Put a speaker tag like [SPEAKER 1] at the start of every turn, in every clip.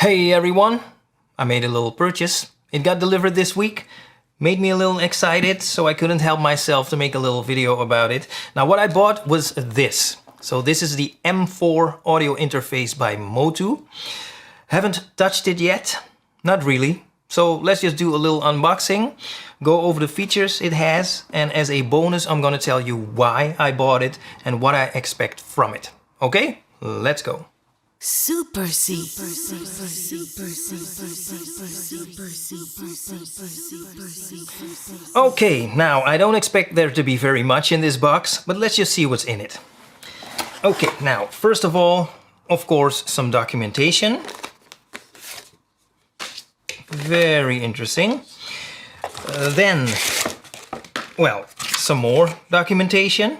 [SPEAKER 1] Hey everyone, I made a little purchase. It got delivered this week. Made me a little excited, so I couldn't help myself to make a little video about it. Now what I bought was this. So this is the M4 audio interface by Motu. Haven't touched it yet, not really. So let's just do a little unboxing, go over the features it has, and as a bonus I'm gonna tell you why I bought it and what I expect from it. Okay, let's go.
[SPEAKER 2] Supercy.
[SPEAKER 1] Okay, now I don't expect there to be very much in this box, but let's just see what's in it. Okay, now first of all, of course, some documentation. Very interesting. Then, well, some more documentation.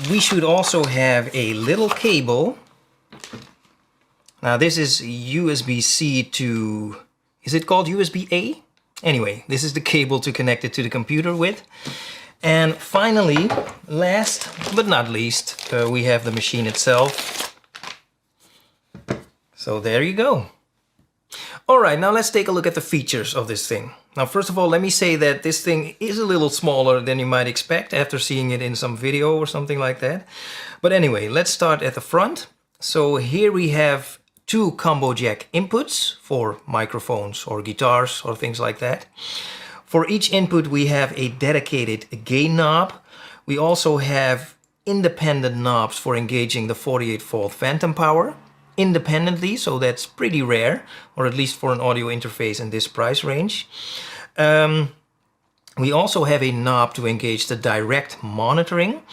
[SPEAKER 1] We should also have a little cable. Now this is USB-C to, is it called USB-A? Anyway, this is the cable to connect it to the computer with. And finally, last but not least, we have the machine itself. So there you go. Alright, now let's take a look at the features of this thing. Now first of all, let me say that this thing is a little smaller than you might expect after seeing it in some video or something like that. But anyway, let's start at the front. So here we have two combo jack inputs for microphones or guitars or things like that. For each input we have a dedicated gain knob. We also have independent knobs for engaging the 48-volt phantom power independently, so that's pretty rare, or at least for an audio interface in this price range. We also have a knob to engage the direct monitoring,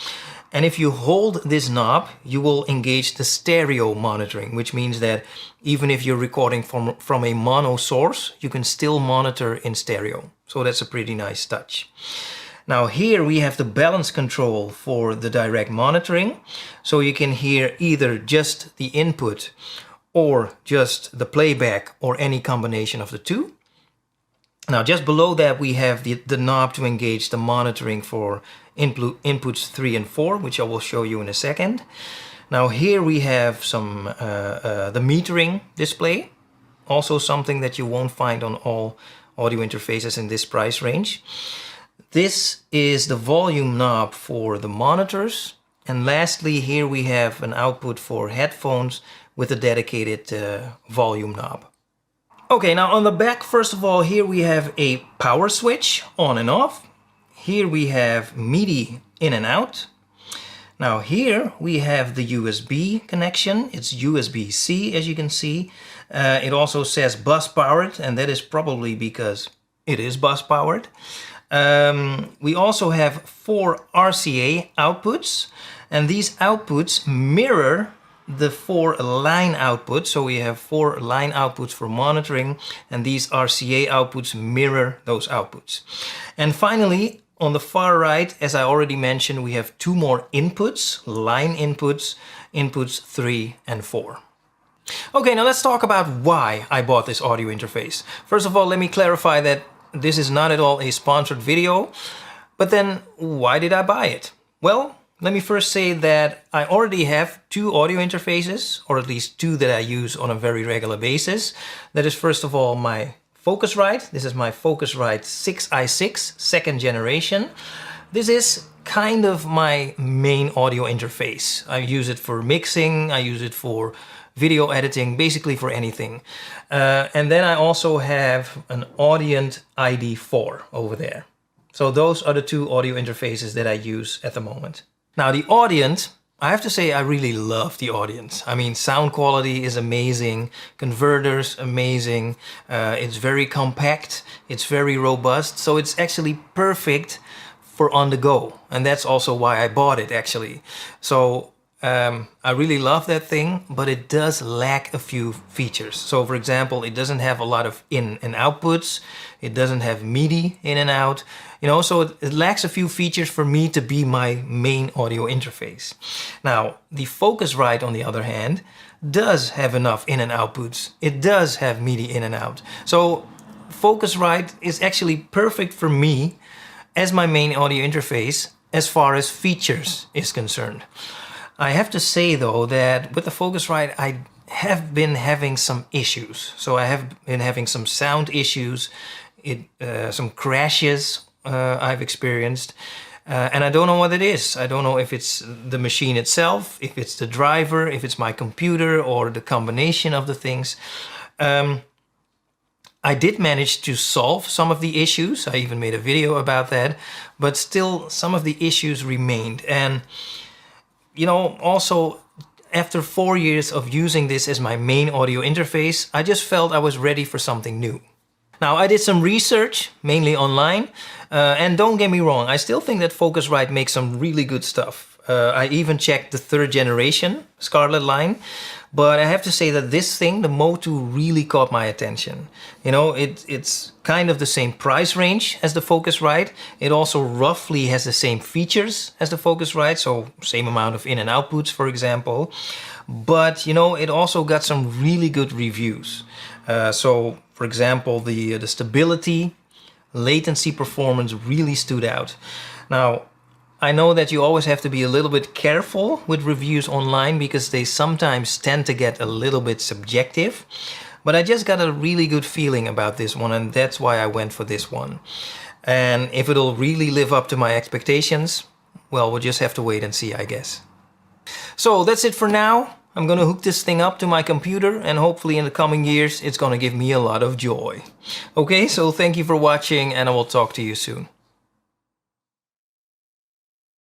[SPEAKER 1] and if you hold this knob you will engage the stereo monitoring, which means that even if you're recording from a mono source, you can still monitor in stereo. So that's a pretty nice touch. Now here we have the balance control for the direct monitoring, so you can hear either just the input or just the playback or any combination of the two. Now just below that we have the knob to engage the monitoring for inputs 3 and 4, which I will show you in a second. Now here we have some the metering display, also something that you won't find on all audio interfaces in this price range. This is the volume knob for the monitors. And lastly, here we have an output for headphones with a dedicated volume knob. Okay, now on the back, first of all, here we have a power switch on and off. Here we have MIDI in and out. Now here we have the USB connection. It's USB-C, as you can see. It also says bus powered, and that is probably because it is bus powered. We also have 4 RCA outputs, and these outputs mirror the 4 line outputs. So we have 4 line outputs for monitoring, and these RCA outputs mirror those outputs. And finally, on the far right, as I already mentioned, we have 2 more inputs, line inputs, inputs 3 and 4. Okay, now let's talk about why I bought this audio interface. First of all, let me clarify that this is not at all a sponsored video, but then why did I buy it? Well, let me first say that I already have 2 audio interfaces, or at least 2 that I use on a very regular basis. That is first of all my Focusrite. This is my Focusrite 6i6 second generation. This is kind of my main audio interface. I use it for mixing, I use it for video editing, basically for anything. And then I also have an Audient ID4 over there. So those are the 2 audio interfaces that I use at the moment. Now the Audient, I have to say I really love the Audient. I mean, sound quality is amazing, converters amazing, it's very compact, it's very robust, so it's actually perfect for on the go. And that's also why I bought it actually. So I really love that thing, but it does lack a few features. So for example, it doesn't have a lot of in and outputs. It doesn't have MIDI in and out, you know, so it lacks a few features for me to be my main audio interface. Now, the Focusrite, on the other hand, does have enough in and outputs. It does have MIDI in and out. So Focusrite is actually perfect for me as my main audio interface as far as features is concerned. I have to say though that with the Focusrite I have been having some issues. So I have been having some sound issues, some crashes I've experienced. And I don't know what it is. I don't know if it's the machine itself, if it's the driver, if it's my computer, or the combination of the things. I did manage to solve some of the issues. I even made a video about that, but still some of the issues remained. And, you know, also after 4 years of using this as my main audio interface, I just felt I was ready for something new. Now, I did some research, mainly online, and don't get me wrong, I still think that Focusrite makes some really good stuff. I even checked the 3rd generation Scarlett line, but I have to say that this thing, the Motu, really caught my attention. You know, it's kind of the same price range as the Focusrite. It also roughly has the same features as the Focusrite, so same amount of in and outputs, for example. But, you know, it also got some really good reviews. So, for example, the stability, latency performance really stood out. Now, I know that you always have to be a little bit careful with reviews online because they sometimes tend to get a little bit subjective. But I just got a really good feeling about this one, and that's why I went for this one. And if it'll really live up to my expectations, well, we'll just have to wait and see, I guess. So that's it for now. I'm gonna hook this thing up to my computer, and hopefully in the coming years it's gonna give me a lot of joy. Okay, so thank you for watching, and I will talk to you soon.